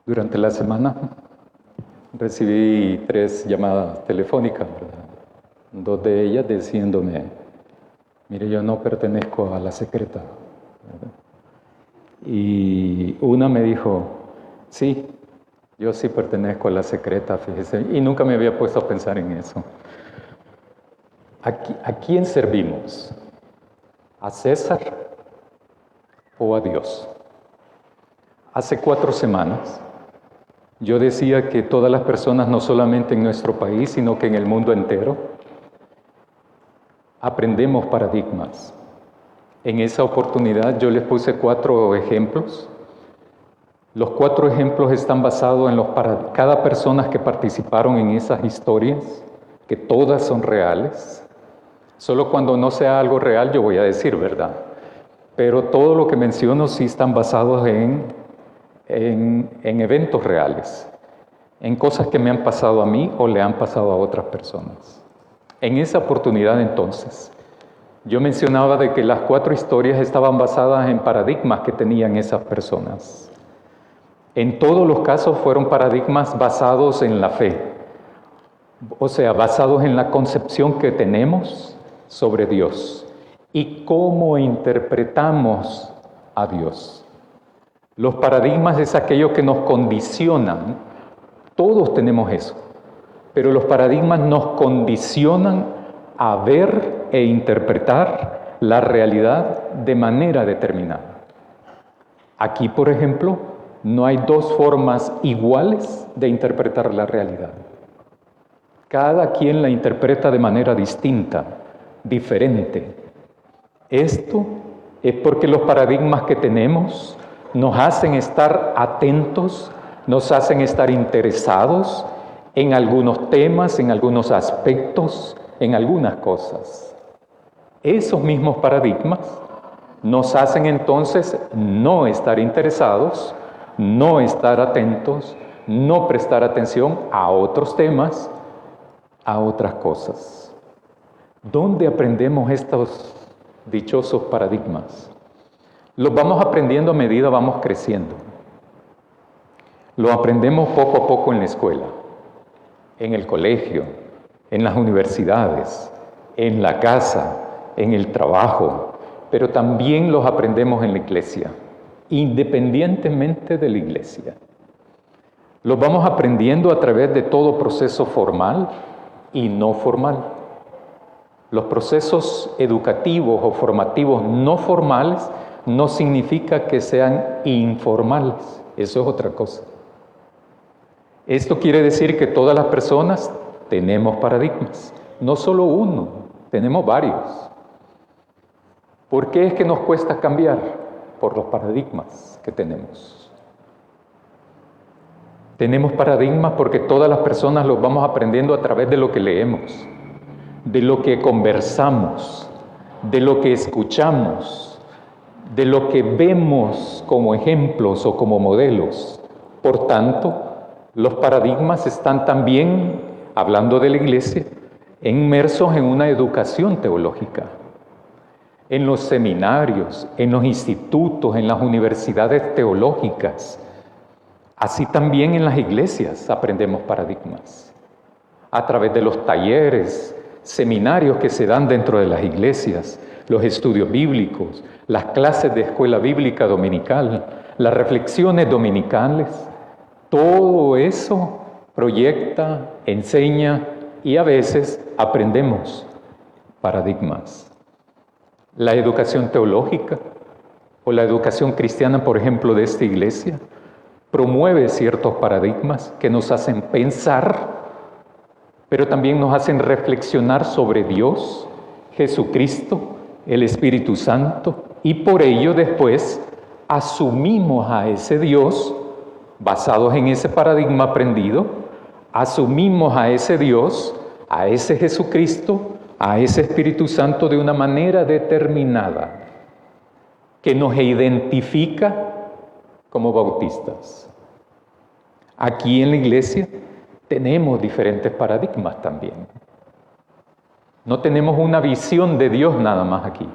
Durante la semana recibí 3 llamadas telefónicas, ¿verdad? 2 de ellas diciéndome, mire, yo no pertenezco a la secreta, ¿verdad? Y una me dijo, sí, yo sí pertenezco a la secreta, fíjese, y nunca me había puesto a pensar en eso. ¿A quién servimos? ¿A César o a Dios? Hace 4 semanas yo decía que todas las personas, no solamente en nuestro país, sino que en el mundo entero, aprendemos paradigmas. En esa oportunidad yo les puse 4 ejemplos. Los 4 ejemplos están basados en cada persona que participaron en esas historias, que todas son reales. Solo cuando no sea algo real yo voy a decir verdad. Pero todo lo que menciono sí están basados en eventos reales, en cosas que me han pasado a mí o le han pasado a otras personas. En esa oportunidad entonces, yo mencionaba de que las 4 historias estaban basadas en paradigmas que tenían esas personas. En todos los casos fueron paradigmas basados en la fe, o sea, basados en la concepción que tenemos sobre Dios y cómo interpretamos a Dios. Los paradigmas es aquello que nos condicionan. Todos tenemos eso, pero los paradigmas nos condicionan a ver e interpretar la realidad de manera determinada. Aquí, por ejemplo, no hay 2 formas iguales de interpretar la realidad. Cada quien la interpreta de manera distinta, diferente. Esto es porque los paradigmas que tenemos nos hacen estar atentos, nos hacen estar interesados en algunos temas, en algunos aspectos, en algunas cosas. Esos mismos paradigmas nos hacen entonces no estar interesados, no estar atentos, no prestar atención a otros temas, a otras cosas. ¿Dónde aprendemos estos dichosos paradigmas? Los vamos aprendiendo a medida vamos creciendo. Lo aprendemos poco a poco en la escuela, en el colegio, en las universidades, en la casa, en el trabajo, pero también los aprendemos en la iglesia, independientemente de la iglesia. Los vamos aprendiendo a través de todo proceso formal y no formal. Los procesos educativos o formativos no formales no significa que sean informales, eso es otra cosa. Esto quiere decir que todas las personas tenemos paradigmas, no solo uno, tenemos varios. ¿Por qué es que nos cuesta cambiar? Por los paradigmas que tenemos. Tenemos paradigmas porque todas las personas los vamos aprendiendo a través de lo que leemos, de lo que conversamos, de lo que escuchamos, de lo que vemos como ejemplos o como modelos. Por tanto, los paradigmas están también, hablando de la iglesia, inmersos en una educación teológica. En los seminarios, en los institutos, en las universidades teológicas. Así también en las iglesias aprendemos paradigmas. A través de los talleres, seminarios que se dan dentro de las iglesias, los estudios bíblicos, las clases de escuela bíblica dominical, las reflexiones dominicales, todo eso proyecta, enseña y a veces aprendemos paradigmas. La educación teológica o la educación cristiana, por ejemplo, de esta iglesia, promueve ciertos paradigmas que nos hacen pensar, pero también nos hacen reflexionar sobre Dios, Jesucristo, el Espíritu Santo, y por ello después asumimos a ese Dios, basados en ese paradigma aprendido, asumimos a ese Dios, a ese Jesucristo, a ese Espíritu Santo de una manera determinada, que nos identifica como bautistas. Aquí en la iglesia tenemos diferentes paradigmas también. No tenemos una visión de Dios nada más aquí.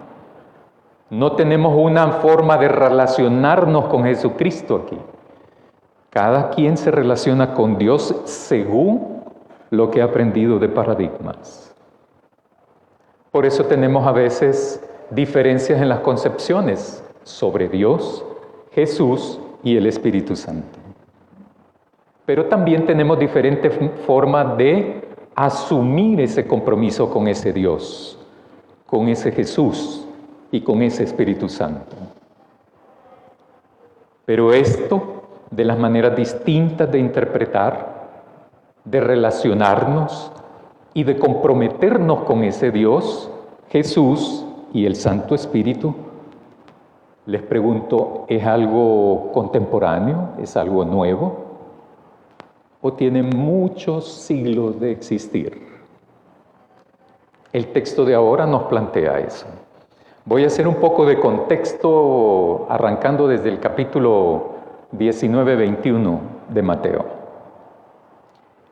No tenemos una forma de relacionarnos con Jesucristo aquí. Cada quien se relaciona con Dios según lo que ha aprendido de paradigmas. Por eso tenemos a veces diferencias en las concepciones sobre Dios, Jesús y el Espíritu Santo. Pero también tenemos diferentes formas de asumir ese compromiso con ese Dios, con ese Jesús y con ese Espíritu Santo. Pero esto, de las maneras distintas de interpretar, de relacionarnos y de comprometernos con ese Dios, Jesús y el Santo Espíritu, les pregunto, ¿es algo contemporáneo? ¿Es algo nuevo? ¿O tiene muchos siglos de existir? El texto de ahora nos plantea eso. Voy a hacer un poco de contexto arrancando desde el capítulo 19-21 de Mateo.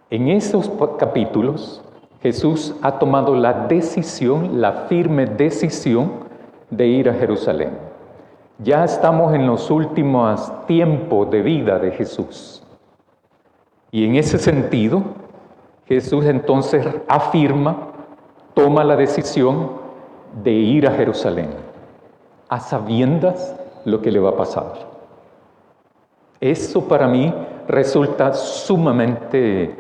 En esos capítulos, Jesús ha tomado la decisión, la firme decisión de ir a Jerusalén. Ya estamos en los últimos tiempos de vida de Jesús. Y en ese sentido, Jesús entonces afirma, toma la decisión de ir a Jerusalén, a sabiendas lo que le va a pasar. Eso para mí resulta sumamente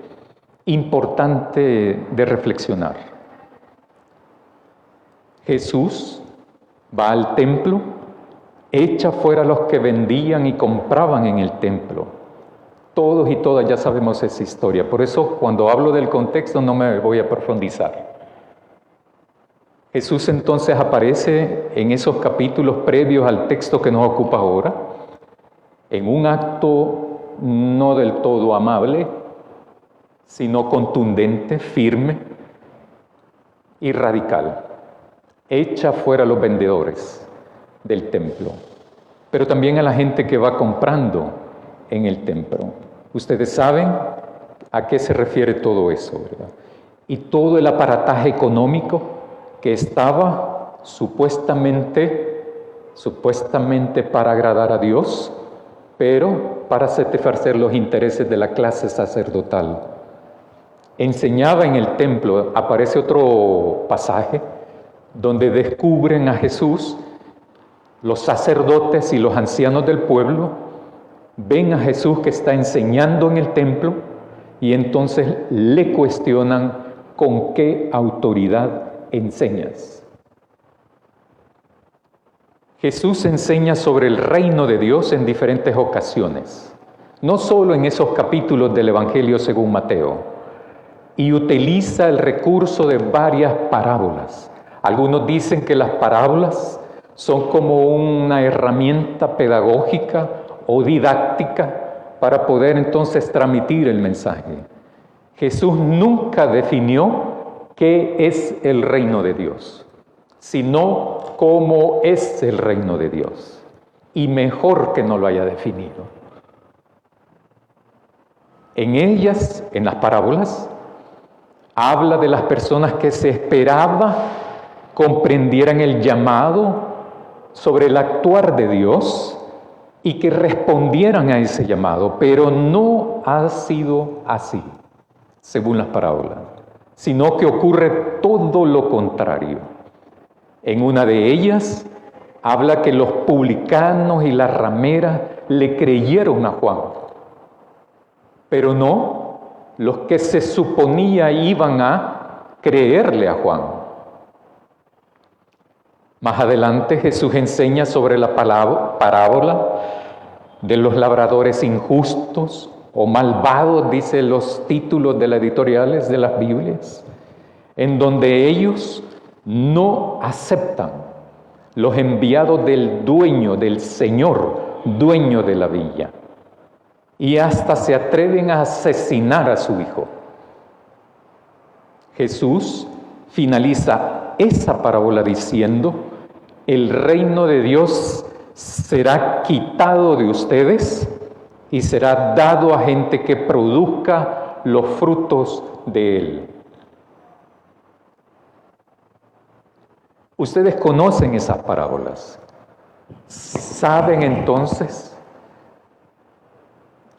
importante de reflexionar. Jesús va al templo, echa fuera a los que vendían y compraban en el templo. Todos y todas ya sabemos esa historia, por eso cuando hablo del contexto no me voy a profundizar. Jesús entonces aparece en esos capítulos previos al texto que nos ocupa ahora, en un acto no del todo amable, sino contundente, firme y radical. Echa fuera a los vendedores del templo, pero también a la gente que va comprando en el templo. Ustedes saben a qué se refiere todo eso, ¿verdad? Y todo el aparataje económico que estaba supuestamente para agradar a Dios, pero para satisfacer los intereses de la clase sacerdotal. Enseñaba en el templo, aparece otro pasaje, donde descubren a Jesús, los sacerdotes y los ancianos del pueblo, ven a Jesús que está enseñando en el templo y entonces le cuestionan con qué autoridad enseñas. Jesús enseña sobre el reino de Dios en diferentes ocasiones, no solo en esos capítulos del Evangelio según Mateo, y utiliza el recurso de varias parábolas. Algunos dicen que las parábolas son como una herramienta pedagógica o didáctica para poder entonces transmitir el mensaje. Jesús nunca definió qué es el reino de Dios, sino cómo es el reino de Dios. Y mejor que no lo haya definido. En ellas, en las parábolas, habla de las personas que se esperaba comprendieran el llamado sobre el actuar de Dios y que respondieran a ese llamado, pero no ha sido así, según las parábolas, sino que ocurre todo lo contrario. En una de ellas habla que los publicanos y las rameras le creyeron a Juan, pero no los que se suponía iban a creerle a Juan. Más adelante Jesús enseña sobre la parábola de los labradores injustos o malvados, dice los títulos de las editoriales de las Biblias, en donde ellos no aceptan los enviados del dueño, del Señor, dueño de la viña, y hasta se atreven a asesinar a su hijo. Jesús finaliza esa parábola diciendo: el reino de Dios será quitado de ustedes y será dado a gente que produzca los frutos de él. Ustedes conocen esas parábolas. ¿Saben entonces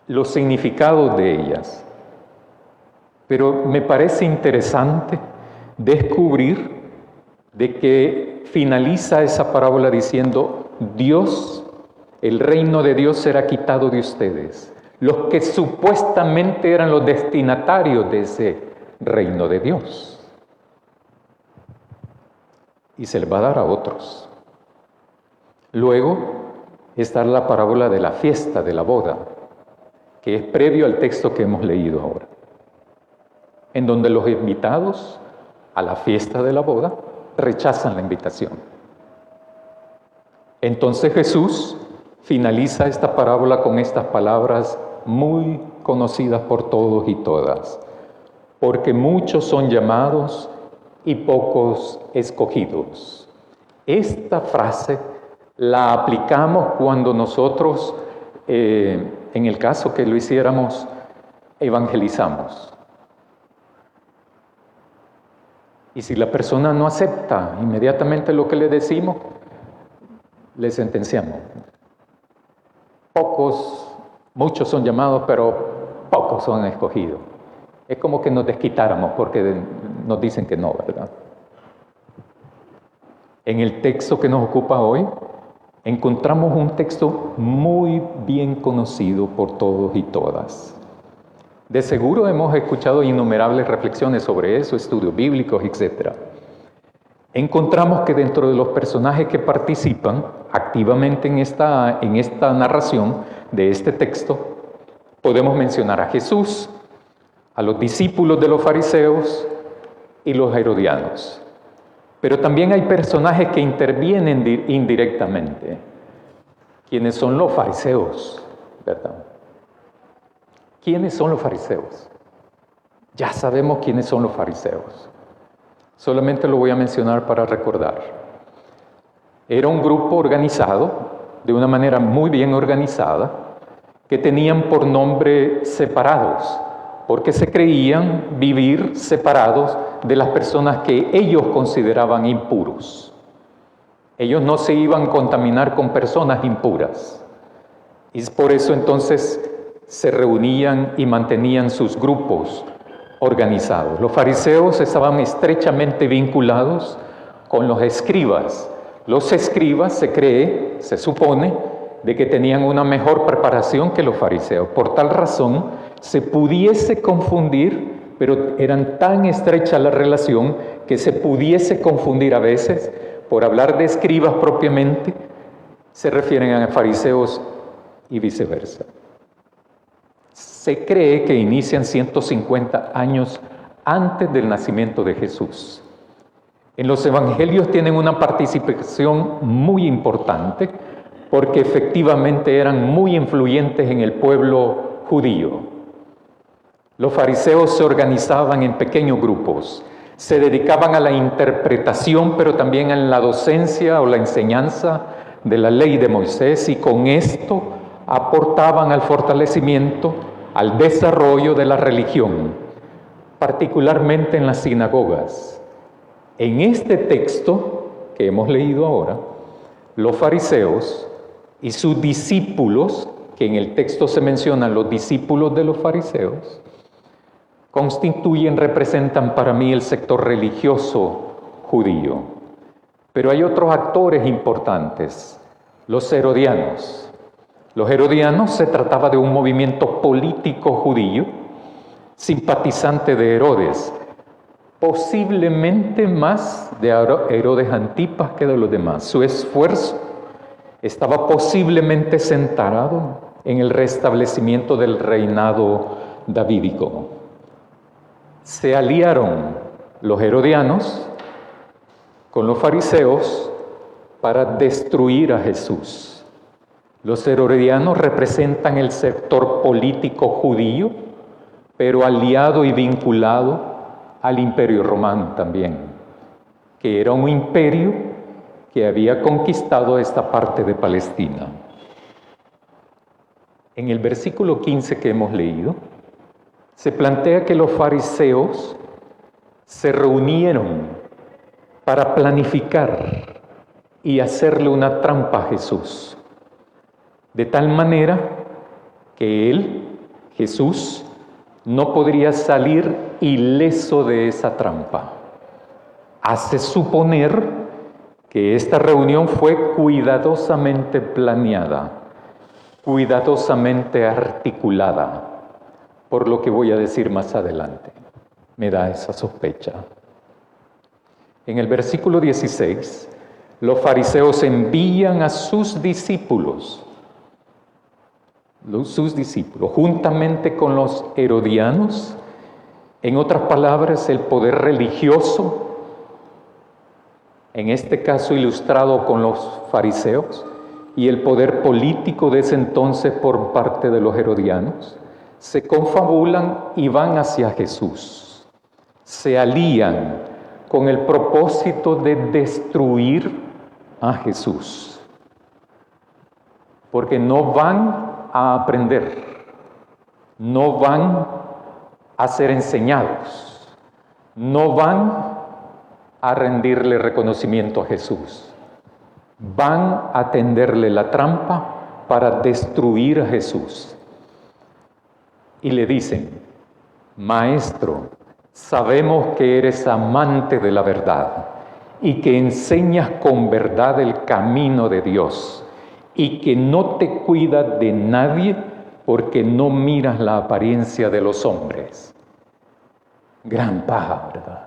los significados de ellas. Pero me parece interesante descubrir de que finaliza esa parábola diciendo: Dios, el reino de Dios será quitado de ustedes, los que supuestamente eran los destinatarios de ese reino de Dios, y se les va a dar a otros. Luego está la parábola de la fiesta, de la boda, que es previo al texto que hemos leído ahora, en donde los invitados a la fiesta de la boda rechazan la invitación. Entonces Jesús finaliza esta parábola con estas palabras muy conocidas por todos y todas: porque muchos son llamados y pocos escogidos. Esta frase la aplicamos cuando nosotros, en el caso que lo hiciéramos, evangelizamos. Y si la persona no acepta inmediatamente lo que le decimos, le sentenciamos. Muchos son llamados, pero pocos son escogidos. Es como que nos desquitáramos porque nos dicen que no, ¿verdad? En el texto que nos ocupa hoy, encontramos un texto muy bien conocido por todos y todas. De seguro hemos escuchado innumerables reflexiones sobre eso, estudios bíblicos, etc. Encontramos que dentro de los personajes que participan activamente en esta narración de este texto, podemos mencionar a Jesús, a los discípulos de los fariseos y los herodianos. Pero también hay personajes que intervienen indirectamente. ¿Quiénes son los fariseos? ¿Verdad? ¿Quiénes son los fariseos? Ya sabemos quiénes son los fariseos. Solamente lo voy a mencionar para recordar. Era un grupo organizado, de una manera muy bien organizada, que tenían por nombre separados, porque se creían vivir separados de las personas que ellos consideraban impuros. Ellos no se iban a contaminar con personas impuras. Y por eso entonces se reunían y mantenían sus grupos organizados. Los fariseos estaban estrechamente vinculados con los escribas. Los escribas se supone, de que tenían una mejor preparación que los fariseos. Por tal razón, se pudiese confundir, pero eran tan estrecha la relación que se pudiese confundir a veces. Por hablar de escribas propiamente, se refieren a fariseos y viceversa. Se cree que inician 150 años antes del nacimiento de Jesús. En los evangelios tienen una participación muy importante porque efectivamente eran muy influyentes en el pueblo judío. Los fariseos se organizaban en pequeños grupos, se dedicaban a la interpretación, pero también a la docencia o la enseñanza de la ley de Moisés, y con esto aportaban al fortalecimiento, al desarrollo de la religión, particularmente en las sinagogas. En este texto que hemos leído ahora, los fariseos y sus discípulos, que en el texto se mencionan los discípulos de los fariseos, representan para mí el sector religioso judío. Pero hay otros actores importantes, los herodianos. Los herodianos se trataba de un movimiento político judío, simpatizante de Herodes, posiblemente más de Herodes Antipas que de los demás. Su esfuerzo estaba posiblemente centrado en el restablecimiento del reinado davídico. Se aliaron los herodianos con los fariseos para destruir a Jesús. Los herodianos representan el sector político judío, pero aliado y vinculado al Imperio Romano también, que era un imperio que había conquistado esta parte de Palestina. En el versículo 15 que hemos leído, se plantea que los fariseos se reunieron para planificar y hacerle una trampa a Jesús, de tal manera que él Jesús no podría salir ileso de esa trampa. Hace suponer que esta reunión fue cuidadosamente planeada, cuidadosamente articulada, por lo que voy a decir más adelante. Me da esa sospecha. En el versículo 16, los fariseos envían a sus discípulos, juntamente con los herodianos, en otras palabras, el poder religioso, en este caso ilustrado con los fariseos, y el poder político de ese entonces por parte de los herodianos, se confabulan y van hacia Jesús. Se alían con el propósito de destruir a Jesús. Porque no van a aprender, no van a ser enseñados, no van a rendirle reconocimiento a Jesús. Van a tenderle la trampa para destruir a Jesús. Y le dicen: Maestro, sabemos que eres amante de la verdad y que enseñas con verdad el camino de Dios y que no te cuidas de nadie porque no miras la apariencia de los hombres. Gran paja, ¿verdad?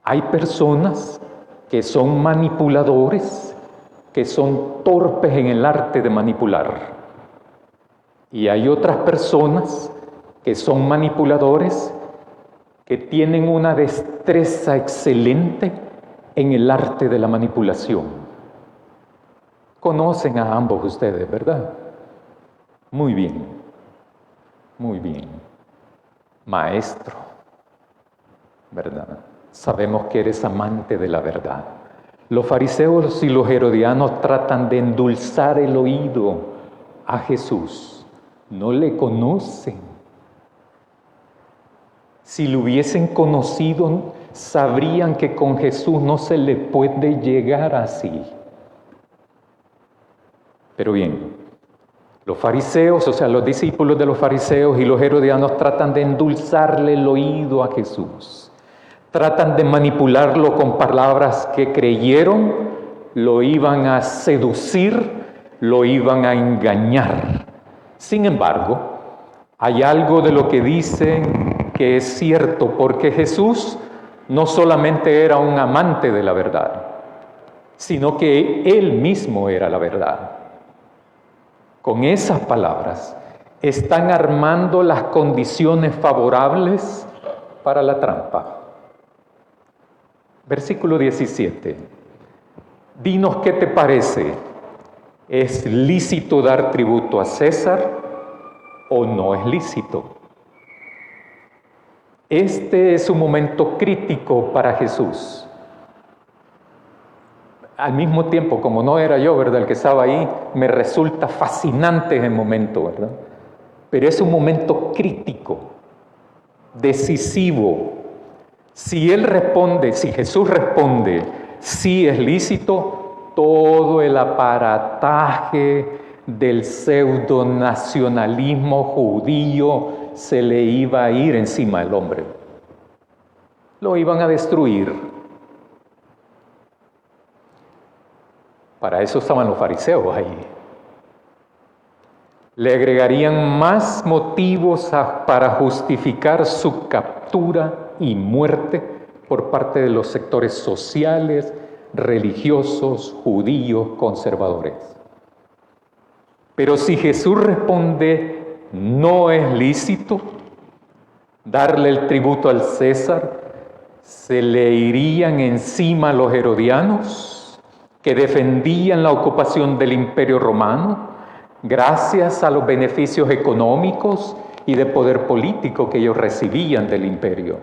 Hay personas que son manipuladores, que son torpes en el arte de manipular. Y hay otras personas que son manipuladores, que tienen una destreza excelente en el arte de la manipulación. Conocen a ambos ustedes, ¿verdad? Muy bien, muy bien. Maestro, ¿verdad? Sabemos que eres amante de la verdad. Los fariseos y los herodianos tratan de endulzar el oído a Jesús. No le conocen. Si lo hubiesen conocido, sabrían que con Jesús no se le puede llegar así. Pero bien, los fariseos, o sea, los discípulos de los fariseos y los herodianos tratan de endulzarle el oído a Jesús. Tratan de manipularlo con palabras que creyeron, lo iban a seducir, lo iban a engañar. Sin embargo, hay algo de lo que dicen que es cierto, porque Jesús no solamente era un amante de la verdad, sino que Él mismo era la verdad. Con esas palabras están armando las condiciones favorables para la trampa. Versículo 17. Dinos qué te parece. ¿Es lícito dar tributo a César o no es lícito? Este es un momento crítico para Jesús. Al mismo tiempo, como no era yo, ¿verdad?, el que estaba ahí, me resulta fascinante ese momento, ¿verdad? Pero es un momento crítico, decisivo. Si Jesús responde, sí es lícito, todo el aparataje del pseudo-nacionalismo judío se le iba a ir encima al hombre. Lo iban a destruir. Para eso estaban los fariseos ahí. Le agregarían más motivos para justificar su captura y muerte por parte de los sectores sociales, religiosos, judíos, conservadores. Pero si Jesús responde, no es lícito darle el tributo al César, se le irían encima los herodianos que defendían la ocupación del Imperio Romano gracias a los beneficios económicos y de poder político que ellos recibían del imperio.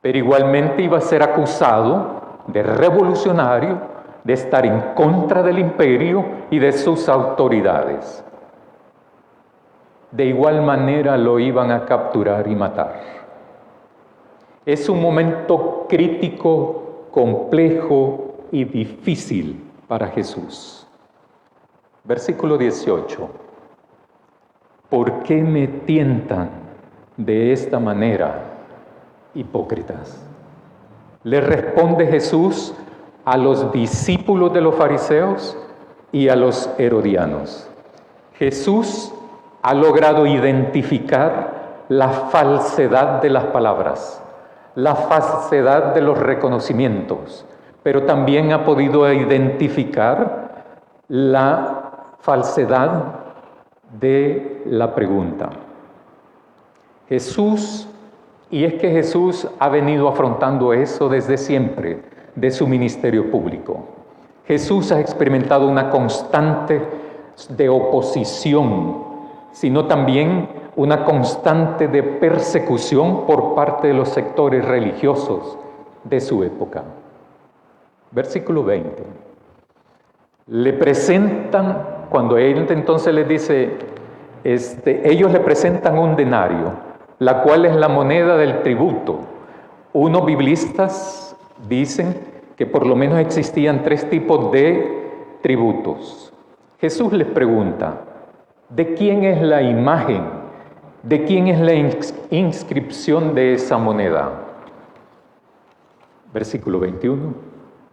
Pero igualmente iba a ser acusado de revolucionario, de estar en contra del imperio y de sus autoridades. De igual manera lo iban a capturar y matar. Es un momento crítico, complejo y difícil para Jesús. Versículo 18. ¿Por qué me tientan de esta manera, hipócritas? Le responde Jesús a los discípulos de los fariseos y a los herodianos. Jesús ha logrado identificar la falsedad de las palabras, la falsedad de los reconocimientos, pero también ha podido identificar la falsedad de la pregunta. Jesús, y es que Jesús ha venido afrontando eso desde siempre de su ministerio público. Jesús ha experimentado una constante de oposición, sino también una constante de persecución por parte de los sectores religiosos de su época. Versículo 20. Le presentan, cuando él entonces les dice, ellos le presentan un denario, la cual es la moneda del tributo. Unos biblistas dicen que por lo menos existían 3 tipos de tributos. Jesús les pregunta, ¿de quién es la imagen? ¿De quién es la inscripción de esa moneda? Versículo 21,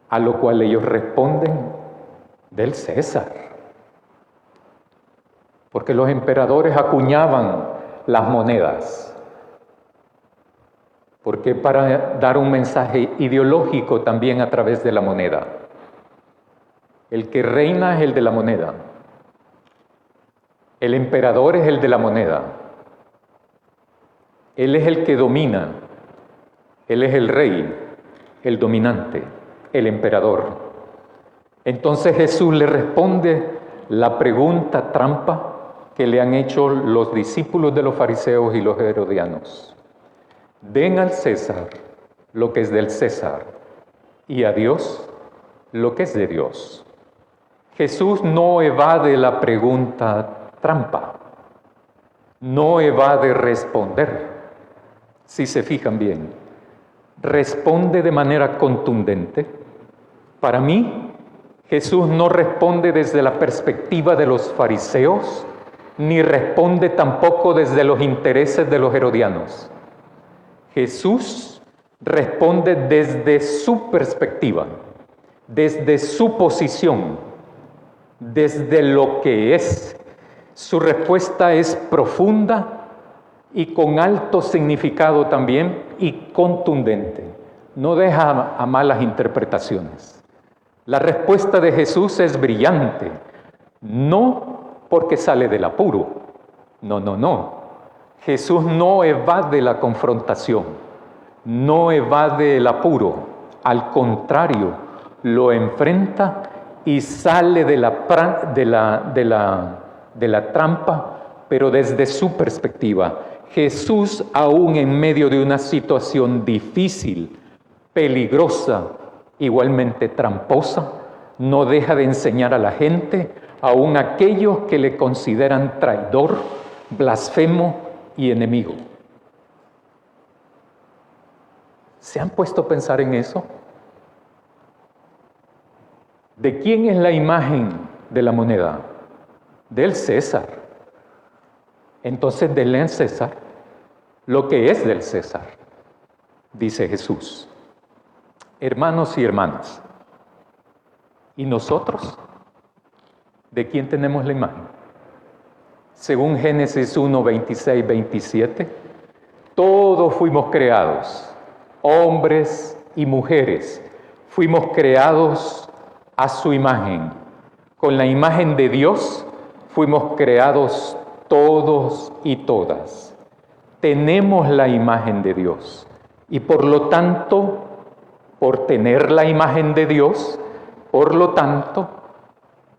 a lo cual ellos responden, del César. Porque los emperadores acuñaban las monedas. Porque para dar un mensaje ideológico también a través de la moneda. El que reina es el de la moneda. El emperador es el de la moneda. Él es el que domina. Él es el rey, el dominante, el emperador. Entonces Jesús le responde la pregunta trampa que le han hecho los discípulos de los fariseos y los herodianos. Den al César lo que es del César y a Dios lo que es de Dios. Jesús no evade la pregunta trampa, no evade responder. Si se fijan bien, responde de manera contundente. Para mí, Jesús no responde desde la perspectiva de los fariseos, ni responde tampoco desde los intereses de los herodianos. Jesús responde desde su perspectiva, desde su posición, desde lo que es. Su respuesta es profunda y con alto significado también y contundente. No deja a malas interpretaciones. La respuesta de Jesús es brillante, no porque sale del apuro. No. Jesús no evade la confrontación, no evade el apuro. Al contrario, lo enfrenta y sale de la trampa, pero desde su perspectiva. Jesús, aún en medio de una situación difícil, peligrosa, igualmente tramposa, no deja de enseñar a la gente, aún aquellos que le consideran traidor, blasfemo y enemigo. ¿Se han puesto a pensar en eso? ¿De quién es la imagen de la moneda? Del César. Entonces denle al César lo que es del César, dice Jesús. Hermanos y hermanas, ¿y nosotros? ¿De quién tenemos la imagen? Según Génesis 1, 26, 27, todos fuimos creados, hombres y mujeres, fuimos creados a su imagen. Con la imagen de Dios fuimos creados todos y todas. Tenemos la imagen de Dios y por lo tanto, por tener la imagen de Dios, por lo tanto,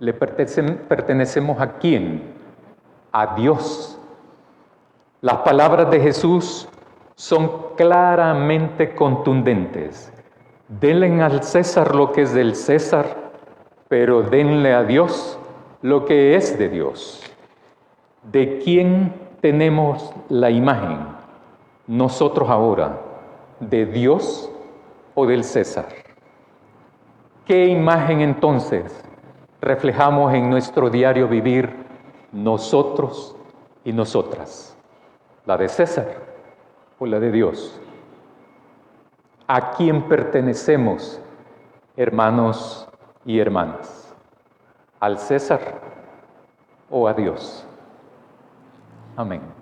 le pertenecemos ¿a quién? A Dios. Las palabras de Jesús son claramente contundentes. Denle al César lo que es del César, pero denle a Dios lo que es de Dios. ¿De quién tenemos la imagen? Nosotros ahora, ¿de Dios o del César? ¿Qué imagen entonces reflejamos en nuestro diario vivir nosotros y nosotras? ¿La de César o la de Dios? ¿A quién pertenecemos, hermanos y hermanas? ¿Al César o a Dios? Amén.